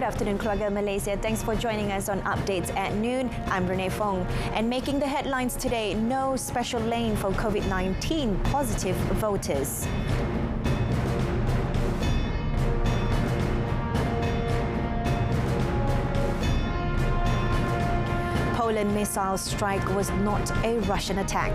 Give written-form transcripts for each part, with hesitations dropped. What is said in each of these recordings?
afternoon, keluarga Malaysia. Thanks for joining us on Updates at Noon. I'm Renee Fong. And making the headlines today, no special lane for COVID-19 positive voters. Poland missile strike was not a Russian attack.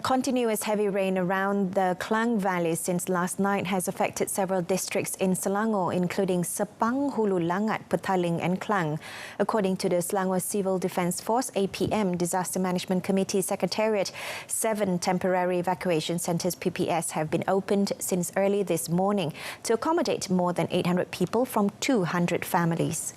Continuous heavy rain around the Klang Valley since last night has affected several districts in Selangor, including Sepang, Hulu Langat, Petaling and Klang. According to the Selangor Civil Defence Force APM Disaster Management Committee Secretariat, 7 temporary evacuation centres PPS have been opened since early this morning to accommodate more than 800 people from 200 families.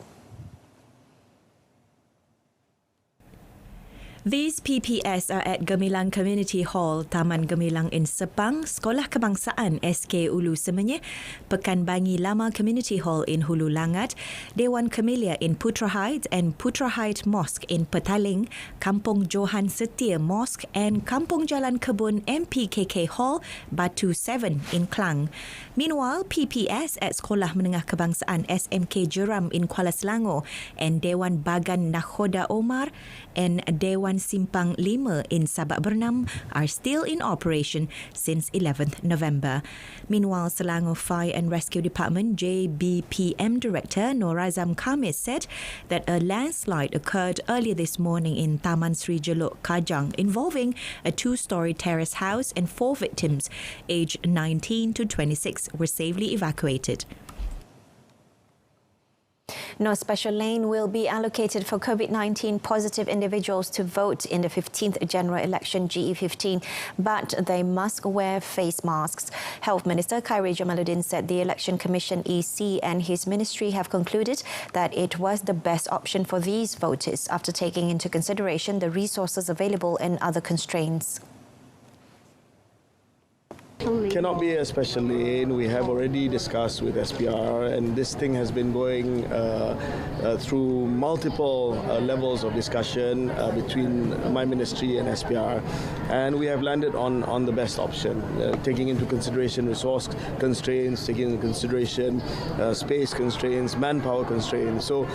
These PPS are at Gemilang Community Hall, Taman Gemilang in Sepang, Sekolah Kebangsaan SK Ulu Semenyih, Pekan Bangi Lama Community Hall in Hulu Langat, Dewan Camellia in Putra Heights and Putra Heights Mosque in Petaling, Kampung Johan Setia Mosque and Kampung Jalan Kebun MPKK Hall, Batu 7 in Klang. Meanwhile, PPS at Sekolah Menengah Kebangsaan SMK Jeram in Kuala Selangor and Dewan Bagan Nakhoda Omar and Dewan Simpang 5 in Sabak Bernam are still in operation since 11th November. Meanwhile, Selangor Fire and Rescue Department JBPM Director Norazam Khamis said that a landslide occurred earlier this morning in Taman Sri Jeluk Kajang involving a 2-storey terrace house and 4 victims aged 19 to 26 were safely evacuated. No special lane will be allocated for COVID-19 positive individuals to vote in the 15th general election GE15, but they must wear face masks. Health Minister Khairi Jamaluddin said the Election Commission EC and his ministry have concluded that it was the best option for these voters after taking into consideration the resources available and other constraints. Cannot be a special lane. We have already discussed with SPR, and this thing has been going through multiple levels of discussion between my ministry and SPR, and we have landed on the best option, taking into consideration resource constraints, taking into consideration space constraints, manpower constraints. So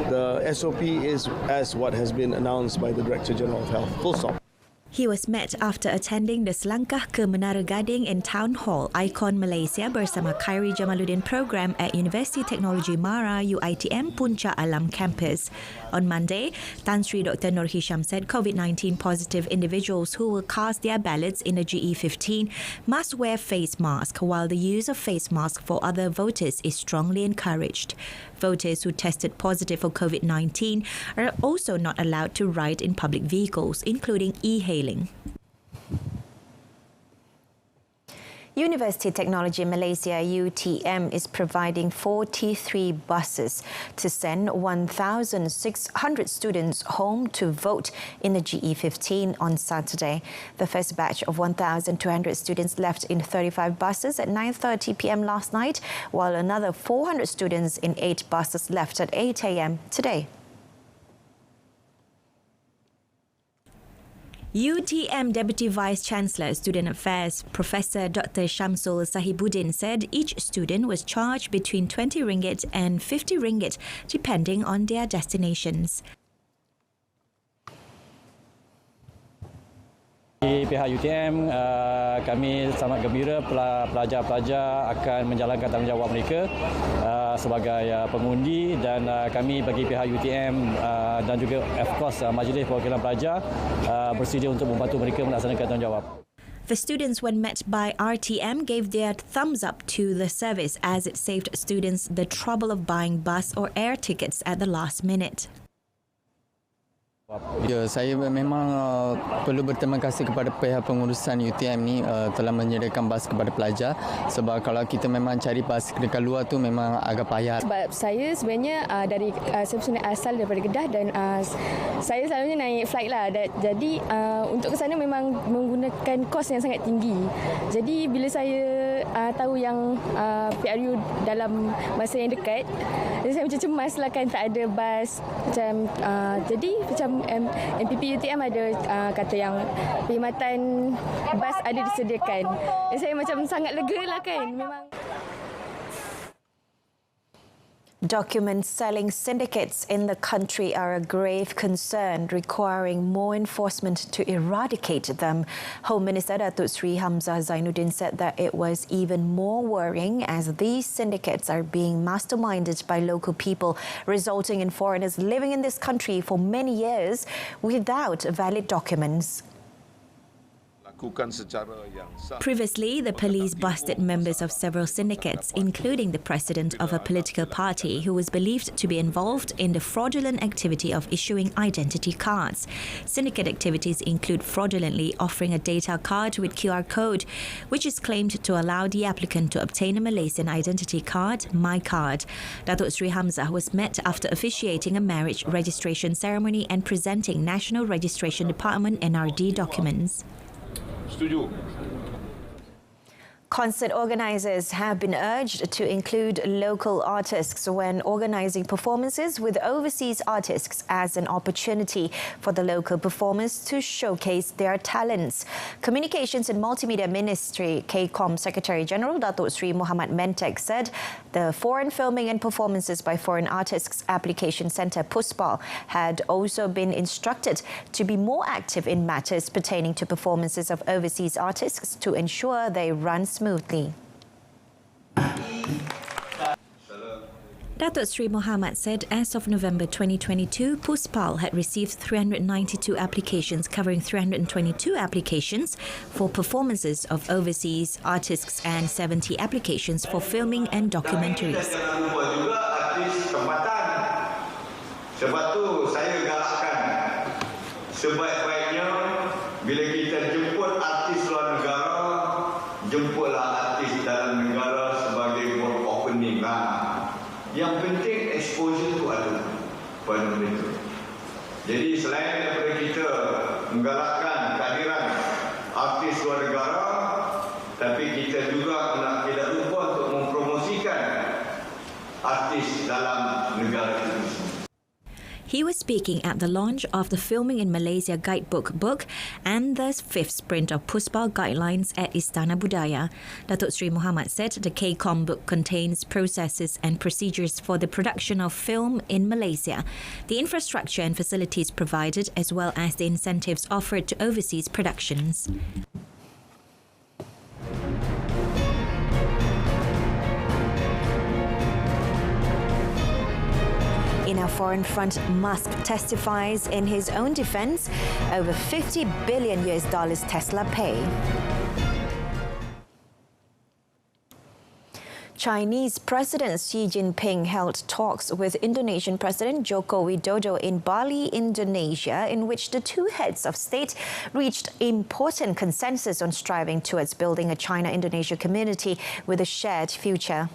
the SOP is as what has been announced by the Director General of Health. Full stop. He was met after attending the Selangkah ke Menara Gading and Town Hall Icon Malaysia bersama Khairi Jamaluddin program at University Teknologi Mara UiTM Puncak Alam campus. On Monday, Tan Sri Dr. Nur Hisham said COVID-19 positive individuals who will cast their ballots in the GE15 must wear face masks, while the use of face masks for other voters is strongly encouraged. Voters who tested positive for COVID-19 are also not allowed to ride in public vehicles, including e-hailing. University Technology Malaysia UTM is providing 43 buses to send 1,600 students home to vote in the GE15 on Saturday. The first batch of 1,200 students left in 35 buses at 9:30 p.m. last night, while another 400 students in 8 buses left at 8 a.m. today. UTM Deputy Vice-Chancellor Student Affairs Professor Dr. Shamsul Sahibuddin said each student was charged between 20 ringgit and 50 ringgit depending on their destinations. Di pihak UTM, kami sangat gembira pelajar-pelajar akan menjalankan tanggungjawab mereka sebagai pengundi, dan kami bagi pihak UTM dan juga of course Majlis Perwakilan Pelajar bersedia untuk membantu mereka melaksanakan tanggungjawab. The students, when met by RTM, gave their thumbs up to the service as it saved students the trouble of buying bus or air tickets at the last minute. Ya, saya memang perlu berterima kasih kepada pihak pengurusan UTM ni telah menyediakan bas kepada pelajar, sebab kalau kita memang cari bas dekat luar tu memang agak payah. Sebab saya sebenarnya saya sebenarnya asal daripada Kedah dan saya selalunya naik flight lah. Jadi untuk ke sana memang menggunakan kos yang sangat tinggi. Jadi bila saya tahu yang PRU dalam masa yang dekat, jadi saya macam cemas lah kan, tak ada bas macam jadi macam MPP UTM ada kata yang perkhidmatan bas ada disediakan. Jadi saya macam sangat lega lah kan. Memang Document selling syndicates in the country are a grave concern, requiring more enforcement to eradicate them. Home Minister Datuk Sri Hamzah Zainuddin said that it was even more worrying as these syndicates are being masterminded by local people, resulting in foreigners living in this country for many years without valid documents. Previously, the police busted members of several syndicates, including the president of a political party who was believed to be involved in the fraudulent activity of issuing identity cards. Syndicate activities include fraudulently offering a data card with QR code, which is claimed to allow the applicant to obtain a Malaysian identity card, My Card. Datuk Sri Hamzah was met after officiating a marriage registration ceremony and presenting National Registration Department NRD documents. Setuju. Concert organisers have been urged to include local artists when organising performances with overseas artists as an opportunity for the local performers to showcase their talents. Communications and Multimedia Ministry KCOM Secretary General Datuk Sri Muhammad Mentek said the Foreign Filming and Performances by Foreign Artists Application Centre PUSPAL had also been instructed to be more active in matters pertaining to performances of overseas artists to ensure they run smoothly. Datuk Sri Muhammad said as of November 2022, PUSPAL had received 392 applications covering 322 applications for performances of overseas artists and 70 applications for filming and documentaries. Sebab tu saya galakkan sebaik-baiknya bila kita jemput artis luar negara, jemputlah artis dalam negara sebagai board opening lah. Yang penting exposure tu ada pada mereka. Jadi selain daripada kita menggalakkan kehadiran artis luar negara, tapi kita juga tidak lupa untuk mempromosikan artis dalam negara kita. He was speaking at the launch of the Filming in Malaysia Guidebook book and the 5th sprint of PUSPAL guidelines at Istana Budaya. Datuk Sri Muhammad said the KCOM book contains processes and procedures for the production of film in Malaysia, the infrastructure and facilities provided, as well as the incentives offered to overseas productions. In our foreign front, Musk testifies in his own defense over $50 billion Tesla pay. Chinese President Xi Jinping held talks with Indonesian President Joko Widodo in Bali, Indonesia, in which the two heads of state reached important consensus on striving towards building a China-Indonesia community with a shared future.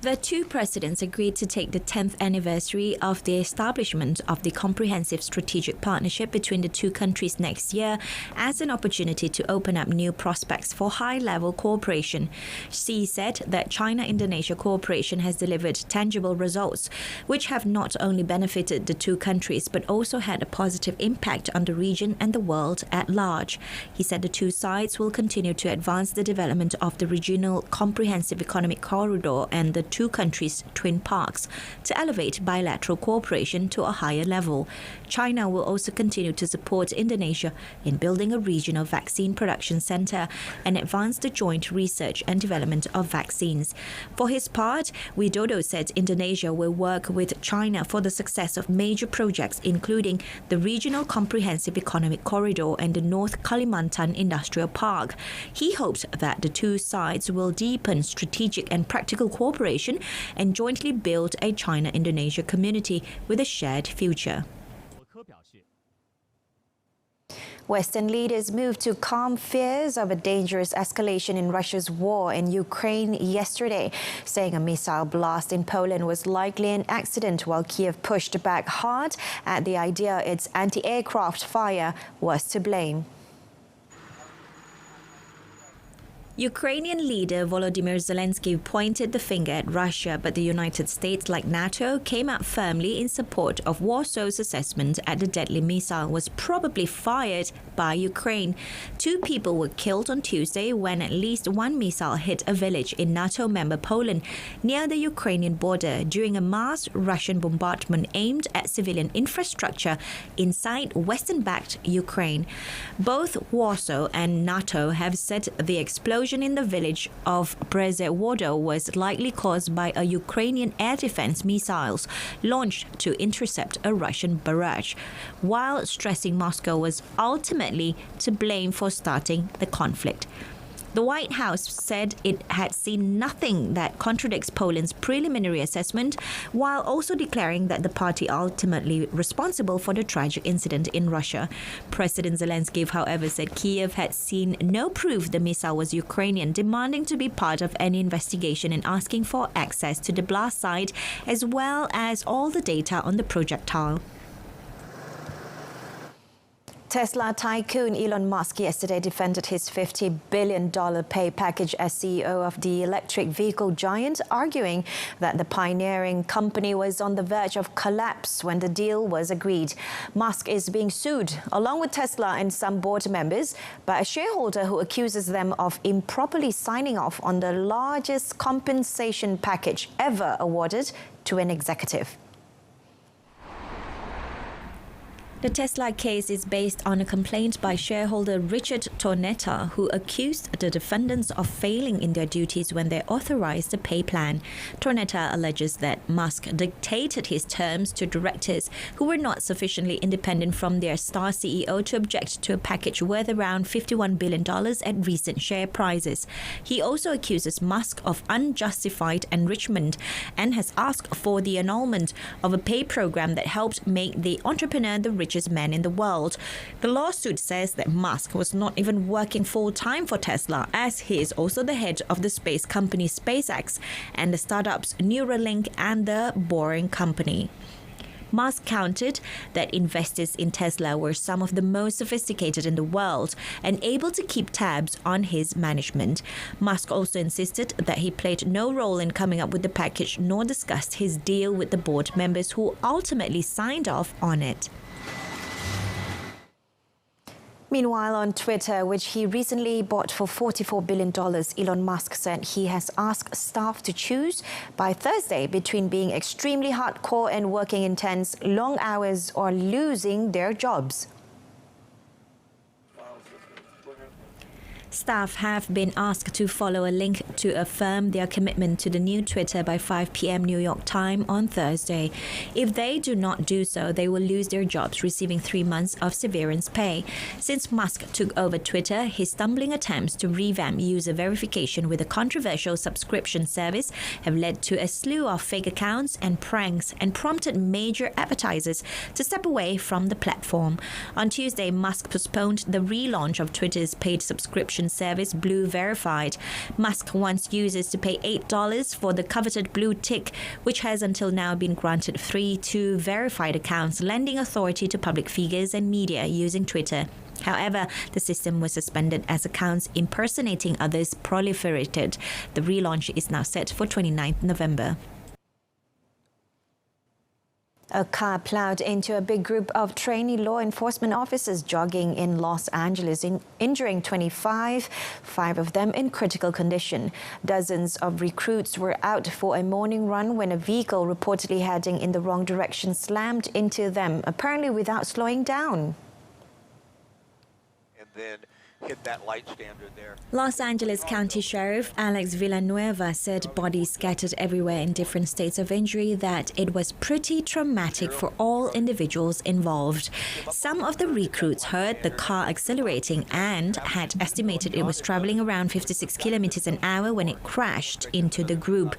The two presidents agreed to take the 10th anniversary of the establishment of the Comprehensive Strategic Partnership between the two countries next year as an opportunity to open up new prospects for high-level cooperation. Xi said that China-Indonesia cooperation has delivered tangible results, which have not only benefited the two countries but also had a positive impact on the region and the world at large. He said the two sides will continue to advance the development of the regional comprehensive economic corridor and the two countries' twin parks to elevate bilateral cooperation to a higher level. China will also continue to support Indonesia in building a regional vaccine production center and advance the joint research and development of vaccines. For his part, Widodo said Indonesia will work with China for the success of major projects including the Regional Comprehensive Economic Corridor and the North Kalimantan Industrial Park. He hoped that the two sides will deepen strategic and practical cooperation cooperation and jointly build a China-Indonesia community with a shared future. Western leaders moved to calm fears of a dangerous escalation in Russia's war in Ukraine yesterday, saying a missile blast in Poland was likely an accident, while Kiev pushed back hard at the idea its anti-aircraft fire was to blame. Ukrainian leader Volodymyr Zelensky pointed the finger at Russia, but the United States, like NATO, came out firmly in support of Warsaw's assessment that the deadly missile was probably fired by Ukraine. 2 people were killed on Tuesday when at least one missile hit a village in NATO member Poland near the Ukrainian border during a mass Russian bombardment aimed at civilian infrastructure inside Western-backed Ukraine. Both Warsaw and NATO have said the explosion in the village of Brzewodo was likely caused by a Ukrainian air defense missiles launched to intercept a Russian barrage, while stressing Moscow was ultimately to blame for starting the conflict. The White House said it had seen nothing that contradicts Poland's preliminary assessment, while also declaring that the party ultimately responsible for the tragic incident in Russia. President Zelensky, however, said Kiev had seen no proof the missile was Ukrainian, demanding to be part of any investigation and asking for access to the blast site as well as all the data on the projectile. Tesla tycoon Elon Musk yesterday defended his $50 billion pay package as CEO of the electric vehicle giant, arguing that the pioneering company was on the verge of collapse when the deal was agreed. Musk is being sued, along with Tesla and some board members, by a shareholder who accuses them of improperly signing off on the largest compensation package ever awarded to an executive. The Tesla case is based on a complaint by shareholder Richard Tornetta, who accused the defendants of failing in their duties when they authorized the pay plan. Tornetta alleges that Musk dictated his terms to directors who were not sufficiently independent from their star CEO to object to a package worth around $51 billion at recent share prices. He also accuses Musk of unjustified enrichment and has asked for the annulment of a pay program that helped make the entrepreneur the richest man in the world. The lawsuit says that Musk was not even working full-time for Tesla, as he is also the head of the space company SpaceX and the startups Neuralink and the Boring Company. Musk countered that investors in Tesla were some of the most sophisticated in the world and able to keep tabs on his management. Musk also insisted that he played no role in coming up with the package nor discussed his deal with the board members who ultimately signed off on it. Meanwhile, on Twitter, which he recently bought for $44 billion, Elon Musk said he has asked staff to choose by Thursday between being extremely hardcore and working intense, long hours, or losing their jobs. Staff have been asked to follow a link to affirm their commitment to the new Twitter by 5 p.m. New York time on Thursday. If they do not do so, they will lose their jobs, receiving 3 months of severance pay. Since Musk took over Twitter, his stumbling attempts to revamp user verification with a controversial subscription service have led to a slew of fake accounts and pranks and prompted major advertisers to step away from the platform. On Tuesday, Musk postponed the relaunch of Twitter's paid subscription service Blue Verified. Musk wants users to pay $8 for the coveted blue tick, which has until now been granted free to verified accounts lending authority to public figures and media using Twitter. However, the system was suspended as accounts impersonating others proliferated. The relaunch is now set for 29th November. A car plowed into a big group of trainee law enforcement officers jogging in Los Angeles, injuring 25, 5 of them in critical condition. Dozens of recruits were out for a morning run when a vehicle reportedly heading in the wrong direction slammed into them, apparently without slowing down. And then hit that light standard there. Los Angeles County Sheriff Alex Villanueva said bodies scattered everywhere in different states of injury that it was pretty traumatic for all individuals involved. Some of the recruits heard the car accelerating and had estimated it was traveling around 56 kilometers an hour when it crashed into the group.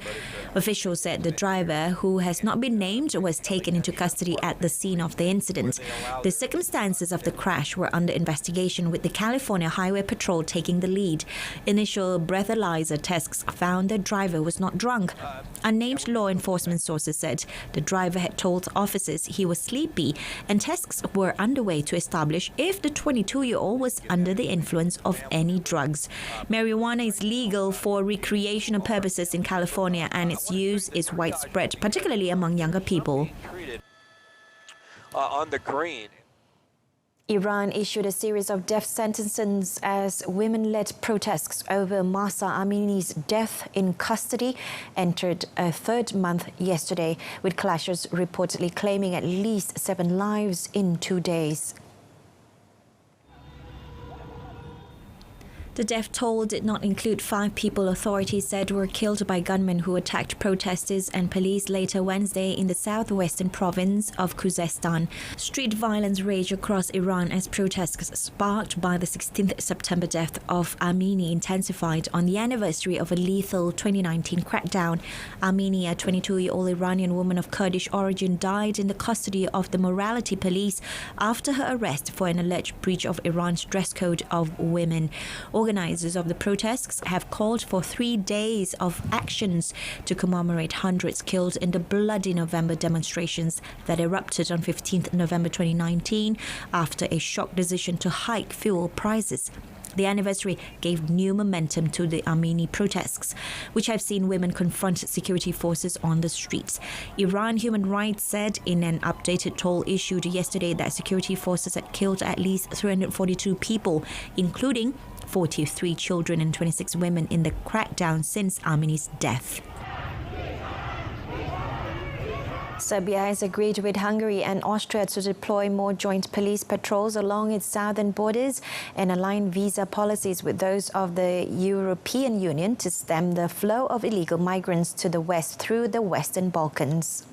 Officials said the driver, who has not been named, was taken into custody at the scene of the incident. The circumstances of the crash were under investigation, with the California Highway Patrol taking the lead. Initial breathalyzer tests found the driver was not drunk. Unnamed law enforcement sources said the driver had told officers he was sleepy, and tests were underway to establish if the 22-year-old was under the influence of any drugs. Marijuana is legal for recreational purposes in California, and its use is widespread, particularly among younger people. On the green. Iran issued a series of death sentences as women-led protests over Mahsa Amini's death in custody entered a third month yesterday, with clashes reportedly claiming at least 7 lives in 2 days. The death toll did not include 5 people authorities said were killed by gunmen who attacked protesters and police later Wednesday in the southwestern province of Khuzestan. Street violence raged across Iran as protests sparked by the 16th September death of Amini intensified on the anniversary of a lethal 2019 crackdown. Amini, a 22-year-old Iranian woman of Kurdish origin, died in the custody of the morality police after her arrest for an alleged breach of Iran's dress code of women. Organisers of the protests have called for 3 days of actions to commemorate hundreds killed in the bloody November demonstrations that erupted on 15th November 2019 after a shock decision to hike fuel prices. The anniversary gave new momentum to the Amini protests, which have seen women confront security forces on the streets. Iran Human Rights said in an updated toll issued yesterday that security forces had killed at least 342 people, including 43 children and 26 women in the crackdown since Amini's death. Serbia has agreed with Hungary and Austria to deploy more joint police patrols along its southern borders and align visa policies with those of the European Union to stem the flow of illegal migrants to the west through the Western Balkans.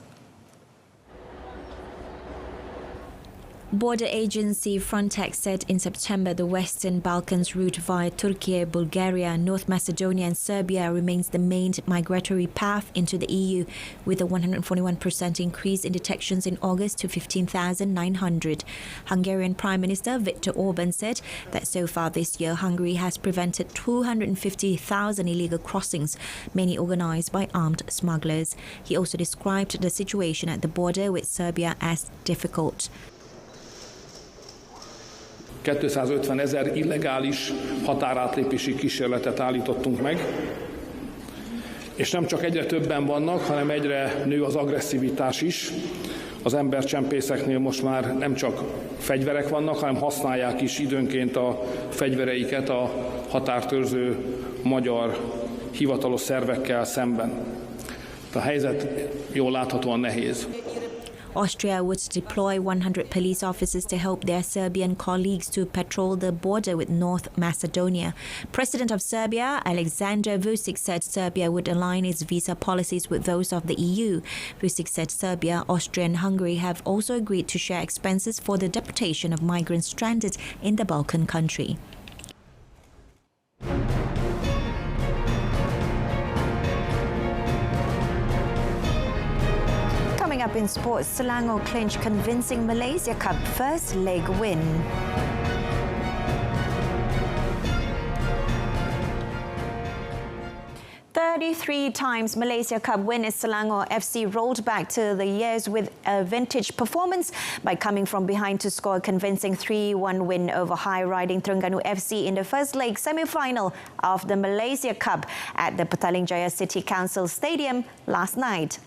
Border agency Frontex said in September the Western Balkans route via Turkey, Bulgaria, North Macedonia and Serbia remains the main migratory path into the EU, with a 141% increase in detections in August to 15,900. Hungarian Prime Minister Viktor Orban said that so far this year Hungary has prevented 250,000 illegal crossings, many organised by armed smugglers. He also described the situation at the border with Serbia as difficult. 250 000 illegális határátlépési kísérletet állítottunk meg, és nem csak egyre többen vannak, hanem egyre nő az agresszivitás is. Az embercsempészeknél most már nem csak fegyverek vannak, hanem használják is időnként a fegyvereiket a határtörző magyar hivatalos szervekkel szemben. A helyzet jól láthatóan nehéz. Austria would deploy 100 police officers to help their Serbian colleagues to patrol the border with North Macedonia. President of Serbia, Alexander Vučić, said Serbia would align its visa policies with those of the EU. Vučić said Serbia, Austria and Hungary have also agreed to share expenses for the deportation of migrants stranded in the Balkan country. Up in sports, Selangor clinched convincing Malaysia Cup first leg win. "33 times Malaysia Cup winners Selangor FC rolled back to the years with a vintage performance by coming from behind to score a convincing 3-1 win over high-riding Terengganu FC in the first leg semi-final of the Malaysia Cup at the Petaling Jaya City Council Stadium last night.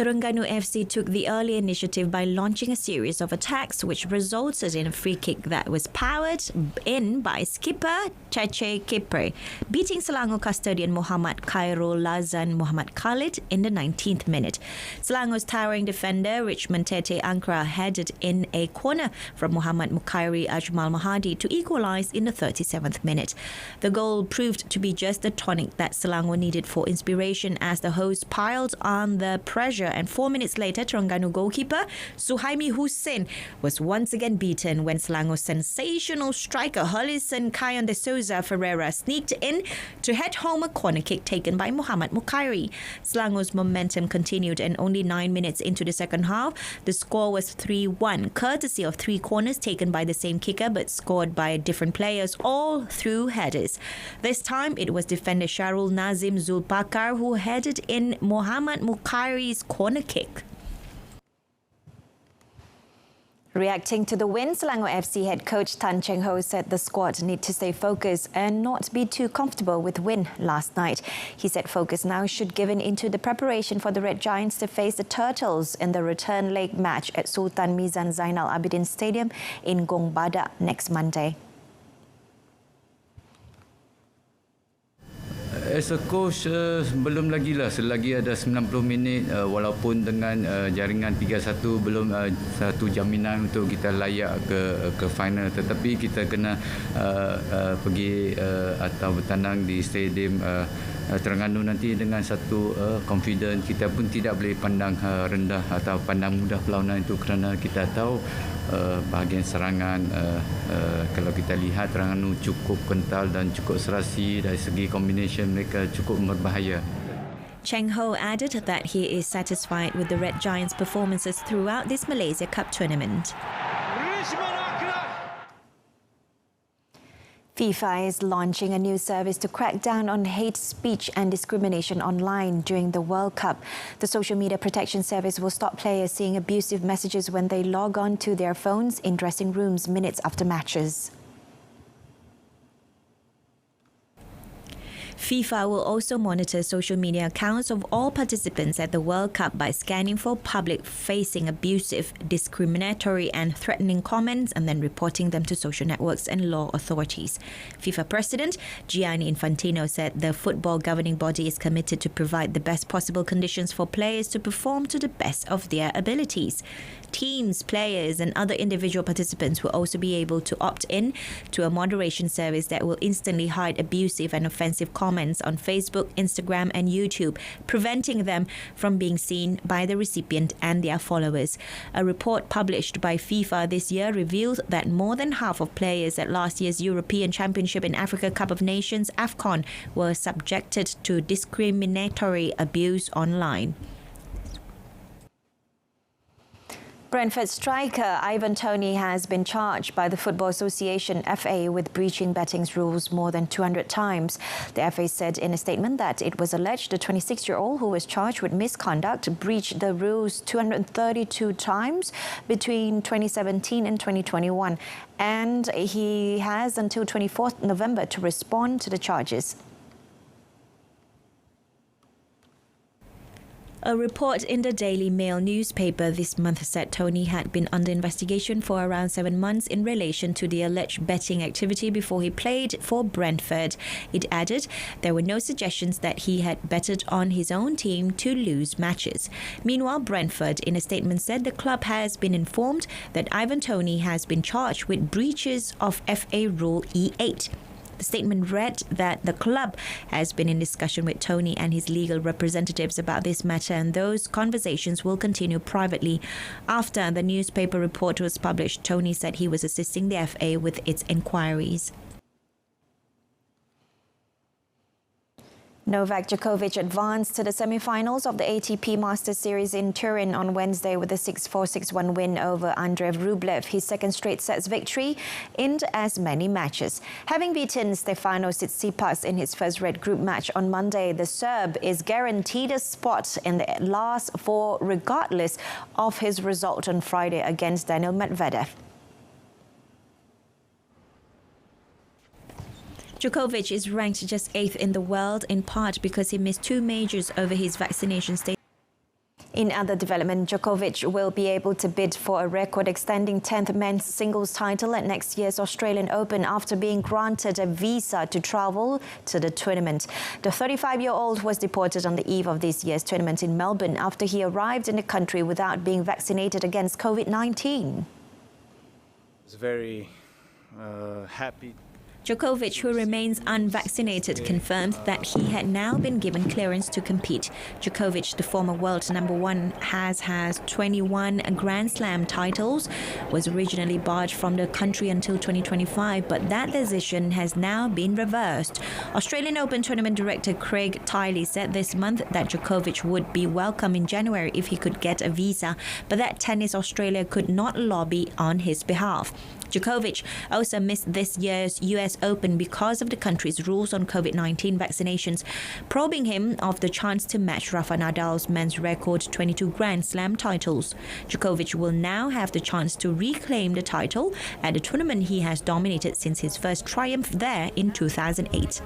Terengganu FC took the early initiative by launching a series of attacks which resulted in a free kick that was powered in by skipper Cheche Kipre, beating Selangor custodian Muhammad Khairul Lazan Muhammad Khalid in the 19th minute. Selangor's towering defender Richmond Tete Ankra headed in a corner from Muhammad Mukhairi Ajmal Mahadi to equalise in the 37th minute. The goal proved to be just the tonic that Selangor needed for inspiration as the hosts piled on the pressure, and 4 minutes later, Terengganu goalkeeper Suhaimi Hussein was once again beaten when Selangor's sensational striker Holison Kayon de Souza Ferreira sneaked in to head home a corner kick taken by Muhammad Mukhairi. Selangor's momentum continued, and only 9 minutes into the second half, the score was 3-1, courtesy of 3 corners taken by the same kicker but scored by different players, all through headers. This time, it was defender Sharul Nazim Zulpakar who headed in Muhammad Mukhairi's corner kick. Reacting to the win, Selangor FC head coach Tan Cheng Ho said the squad need to stay focused and not be too comfortable with win last night. He said focus now should given into the preparation for the Red Giants to face the Turtles in the return leg match at Sultan Mizan Zainal Abidin Stadium in Gong Badak next Monday. As a coach, belum lagi lah. Selagi ada 90 minit, walaupun dengan jaringan 3-1 belum satu jaminan untuk kita layak ke final. Tetapi kita kena pergi atau bertandang di stadium Terengganu nanti dengan satu confident. Kita pun tidak boleh pandang rendah atau pandang mudah perlawanan itu, kerana kita tahu bahagian serangan, kalau kita lihat Terengganu cukup kental dan cukup serasi dari segi combination mereka cukup berbahaya. Cheng Ho added that he is satisfied with the Red Giants' performances throughout this Malaysia Cup tournament. FIFA is launching a new service to crack down on hate speech and discrimination online during the World Cup. The social media protection service will stop players seeing abusive messages when they log on to their phones in dressing rooms minutes after matches. FIFA will also monitor social media accounts of all participants at the World Cup by scanning for public-facing abusive, discriminatory and threatening comments and then reporting them to social networks and law authorities. FIFA President Gianni Infantino said the football governing body is committed to provide the best possible conditions for players to perform to the best of their abilities. Teams, players and other individual participants will also be able to opt in to a moderation service that will instantly hide abusive and offensive comments on Facebook, Instagram and YouTube, preventing them from being seen by the recipient and their followers. A report published by FIFA this year revealed that more than half of players at last year's European Championship and Africa Cup of Nations AFCON were subjected to discriminatory abuse online. Brentford striker Ivan Toney has been charged by the Football Association FA with breaching betting's rules more than 200 times. The FA said in a statement that it was alleged the 26-year-old who was charged with misconduct breached the rules 232 times between 2017 and 2021, and he has until 24th November to respond to the charges. A report in the Daily Mail newspaper this month said Toney had been under investigation for around 7 months in relation to the alleged betting activity before he played for Brentford. It added there were no suggestions that he had betted on his own team to lose matches. Meanwhile, Brentford, in a statement, said the club has been informed that Ivan Toney has been charged with breaches of FA Rule E8. The statement read that the club has been in discussion with Toney and his legal representatives about this matter, and those conversations will continue privately. After the newspaper report was published, Toney said he was assisting the FA with its inquiries. Novak Djokovic advanced to the semi-finals of the ATP Masters Series in Turin on Wednesday with a 6-4, 6-1 win over Andrei Rublev, his second straight sets victory in as many matches. Having beaten Stefanos Tsitsipas in his first red group match on Monday, the Serb is guaranteed a spot in the last four regardless of his result on Friday against Daniil Medvedev. Djokovic is ranked just 8th in the world, in part because he missed two majors over his vaccination status. In other development, Djokovic will be able to bid for a record-extending 10th men's singles title at next year's Australian Open after being granted a visa to travel to the tournament. The 35-year-old was deported on the eve of this year's tournament in Melbourne after he arrived in the country without being vaccinated against COVID-19. I was very happy. Djokovic, who remains unvaccinated, confirmed that he had now been given clearance to compete. Djokovic, the former world number one, has 21 Grand Slam titles, was originally barred from the country until 2025, but that decision has now been reversed. Australian Open Tournament Director Craig Tiley said this month that Djokovic would be welcome in January if he could get a visa, but that Tennis Australia could not lobby on his behalf. Djokovic also missed this year's US Open because of the country's rules on COVID-19 vaccinations, probing him of the chance to match Rafa Nadal's men's record 22 Grand Slam titles. Djokovic will now have the chance to reclaim the title at the tournament he has dominated since his first triumph there in 2008.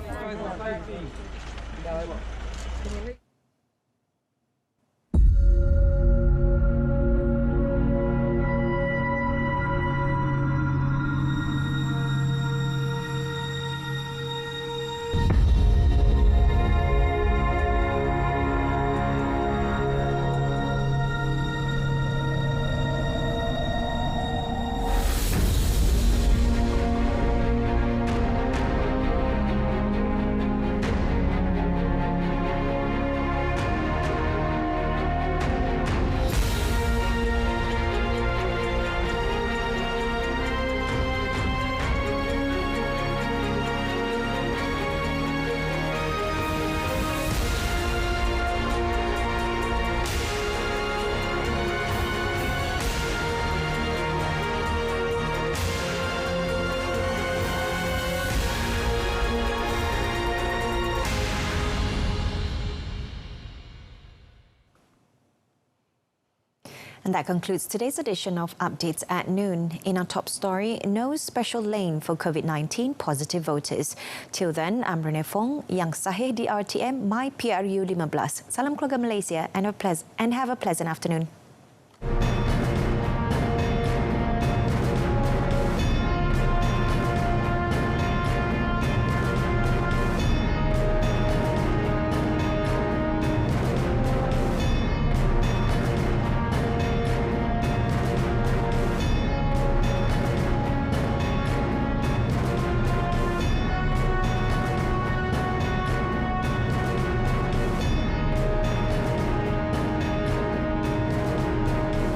And that concludes today's edition of Updates at Noon. In our top story, no special lane for COVID-19 positive voters. Till then, I'm Renee Fong, yang SAHIH di RTM, My PRU 15. Salam keluarga Malaysia and have a pleasant afternoon.